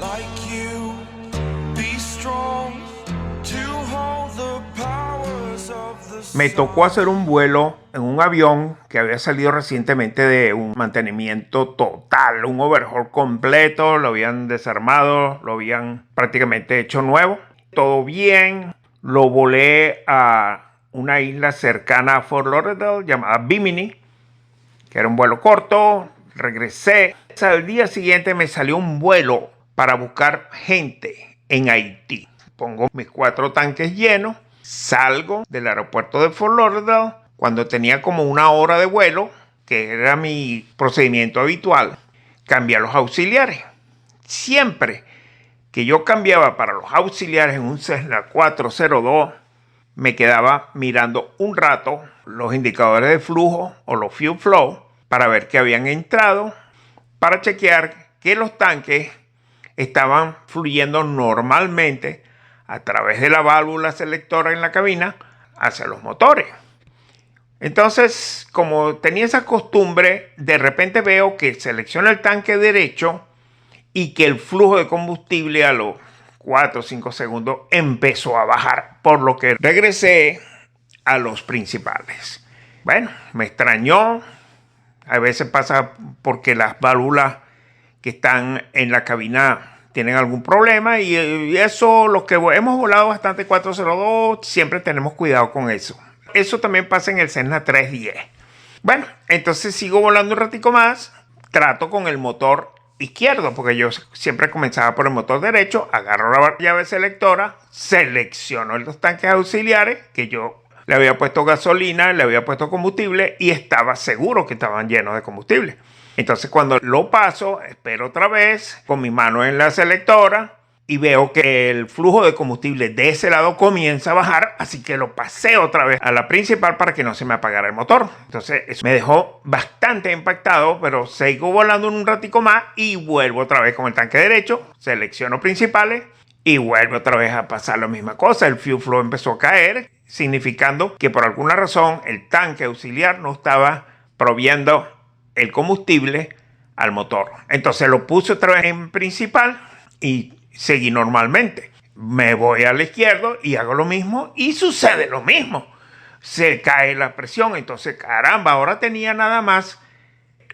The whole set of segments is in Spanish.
like you. Be strong to hold the powers of the Me tocó hacer un vuelo en un avión que había salido recientemente de un mantenimiento total, un overhaul completo, lo habían desarmado, lo habían prácticamente hecho nuevo. Todo bien, lo volé a una isla cercana a Fort Lauderdale llamada Bimini, que era un vuelo corto. Regresé. Al día siguiente me salió un vuelo para buscar gente en Haití. Pongo mis 4 tanques llenos, salgo del aeropuerto de Fort Lauderdale cuando tenía como 1 hora de vuelo, que era mi procedimiento habitual. Cambié a los auxiliares. Siempre que yo cambiaba para los auxiliares en un Cessna 402, me quedaba mirando un rato los indicadores de flujo o los fuel flow para ver que habían entrado, para chequear que los tanques estaban fluyendo normalmente a través de la válvula selectora en la cabina hacia los motores. Entonces, como tenía esa costumbre, de repente veo que selecciona el tanque derecho y que el flujo de combustible a los 4 o 5 segundos empezó a bajar, por lo que regresé a los principales. Bueno, me extrañó. A veces pasa porque las válvulas que están en la cabina tienen algún problema, y eso, los que hemos volado bastante 402, siempre tenemos cuidado con eso. Eso también pasa en el Cessna 310. Bueno, entonces sigo volando un ratico más, trato con el motor izquierdo, porque yo siempre comenzaba por el motor derecho, agarro la llave selectora, selecciono los tanques auxiliares, que yo le había puesto gasolina, le había puesto combustible y estaba seguro que estaban llenos de combustible. Entonces cuando lo paso, espero otra vez con mi mano en la selectora y veo que el flujo de combustible de ese lado comienza a bajar, así que lo pasé otra vez a la principal para que no se me apagara el motor. Entonces eso me dejó bastante impactado, pero sigo volando un ratico más y vuelvo otra vez con el tanque derecho, selecciono principales y vuelvo otra vez a pasar la misma cosa. El fuel flow empezó a caer, significando que por alguna razón el tanque auxiliar no estaba proviendo el combustible al motor. Entonces lo puse otra vez en principal y seguí normalmente. Me voy a la izquierda y hago lo mismo y sucede lo mismo. Se cae la presión. Entonces, caramba, ahora tenía nada más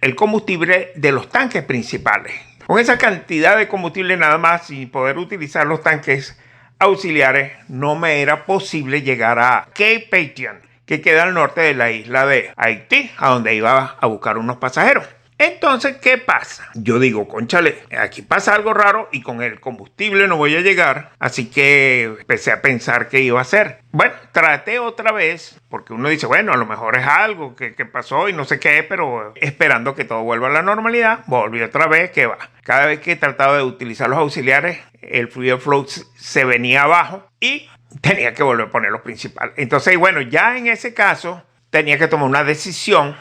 el combustible de los tanques principales. Con esa cantidad de combustible nada más, sin poder utilizar los tanques auxiliares, no me era posible llegar a Cape Payton, que queda al norte de la isla de Haití, a donde iba a buscar unos pasajeros. Entonces, ¿qué pasa? Yo digo, cónchale, aquí pasa algo raro y con el combustible no voy a llegar. Así que empecé a pensar qué iba a hacer. Bueno, traté otra vez, porque uno dice, bueno, a lo mejor es algo que pasó y no sé qué, pero esperando que todo vuelva a la normalidad, volví otra vez, ¿qué va? Cada vez que he tratado de utilizar los auxiliares, el fuel flow se venía abajo y tenía que volver a poner los principales. Entonces, bueno, ya en ese caso tenía que tomar una decisión,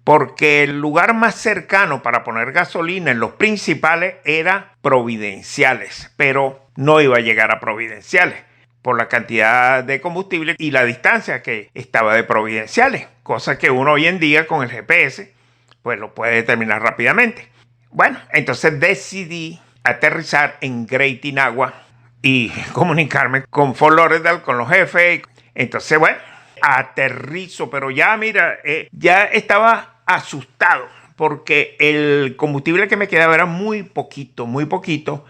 porque el lugar más cercano para poner gasolina en los principales era Providenciales, pero no iba a llegar a Providenciales por la cantidad de combustible y la distancia que estaba de Providenciales, cosa que uno hoy en día con el GPS pues lo puede determinar rápidamente. Bueno, entonces decidí aterrizar en Great Inagua y comunicarme con Fort Lauderdale, con los jefes. Entonces, bueno, aterrizo, pero ya mira, ya estaba asustado porque el combustible que me quedaba era muy poquito, muy poquito.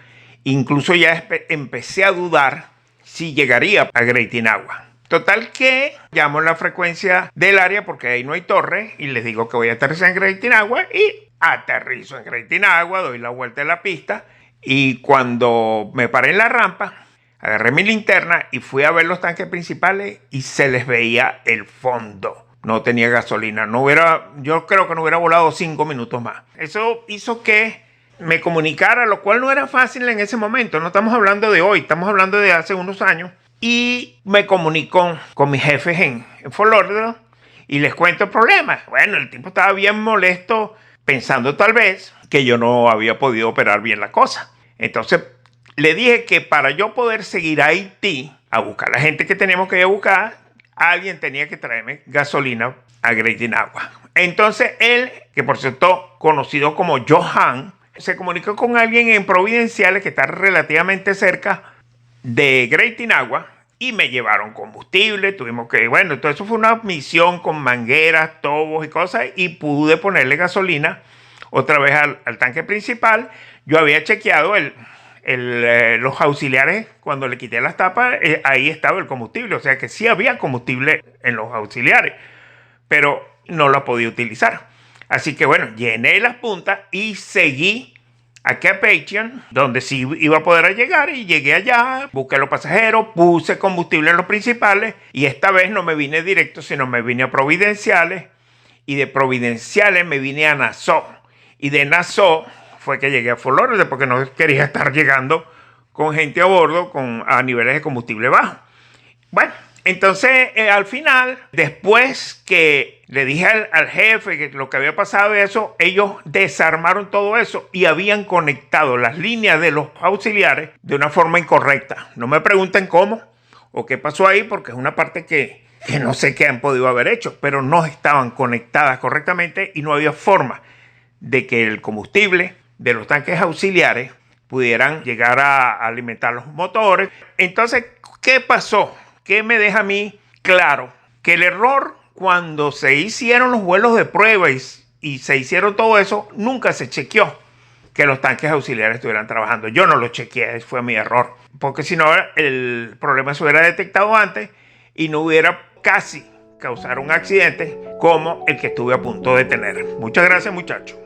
Incluso ya empecé a dudar si llegaría a Great Inagua. Total que llamo la frecuencia del área, porque ahí no hay torre, y les digo que voy a aterrizar en Great Inagua y aterrizo en Great Inagua, doy la vuelta en la pista y cuando me paré en la rampa, agarré mi linterna y fui a ver los tanques principales y se les veía el fondo. No tenía gasolina. Yo creo que no hubiera volado 5 minutos más. Eso hizo que me comunicara, lo cual no era fácil en ese momento. No estamos hablando de hoy, estamos hablando de hace unos años. Y me comunico con mis jefes en Fort Lauderdale y les cuento el problema. Bueno, el tipo estaba bien molesto, pensando tal vez que yo no había podido operar bien la cosa. Entonces le dije que para yo poder seguir a Haití a buscar a la gente que teníamos que ir a buscar, alguien tenía que traerme gasolina a Great Inagua. Entonces él, que por cierto conocido como Johan, se comunicó con alguien en Providenciales, que está relativamente cerca de Great Inagua, y me llevaron combustible. Tuvimos que, bueno, todo eso fue una misión con mangueras, tobos y cosas, y pude ponerle gasolina otra vez al tanque principal. Yo había chequeado los auxiliares cuando le quité las tapas, ahí estaba el combustible, o sea que sí había combustible en los auxiliares, pero no lo podía utilizar. Así que bueno, llené las puntas y seguí aquí a Patreon, donde sí iba a poder llegar, y llegué allá, busqué los pasajeros, puse combustible en los principales, y esta vez no me vine directo, sino me vine a Providenciales, y de Providenciales me vine a Nassau, y de Nassau fue que llegué a Fort Lauderdale, porque no quería estar llegando con gente a bordo a niveles de combustible bajos. Bueno, entonces al final, después que le dije al jefe que lo que había pasado y eso, ellos desarmaron todo eso y habían conectado las líneas de los auxiliares de una forma incorrecta. No me pregunten cómo o qué pasó ahí, porque es una parte que no sé qué han podido haber hecho, pero no estaban conectadas correctamente y no había forma de que el combustible de los tanques auxiliares pudieran llegar a alimentar los motores. Entonces, ¿qué pasó? ¿Qué me deja a mí claro? Que el error, cuando se hicieron los vuelos de prueba y se hicieron todo eso, nunca se chequeó que los tanques auxiliares estuvieran trabajando. Yo no lo chequeé, fue mi error. Porque si no, el problema se hubiera detectado antes y no hubiera casi causado un accidente como el que estuve a punto de tener. Muchas gracias, muchachos.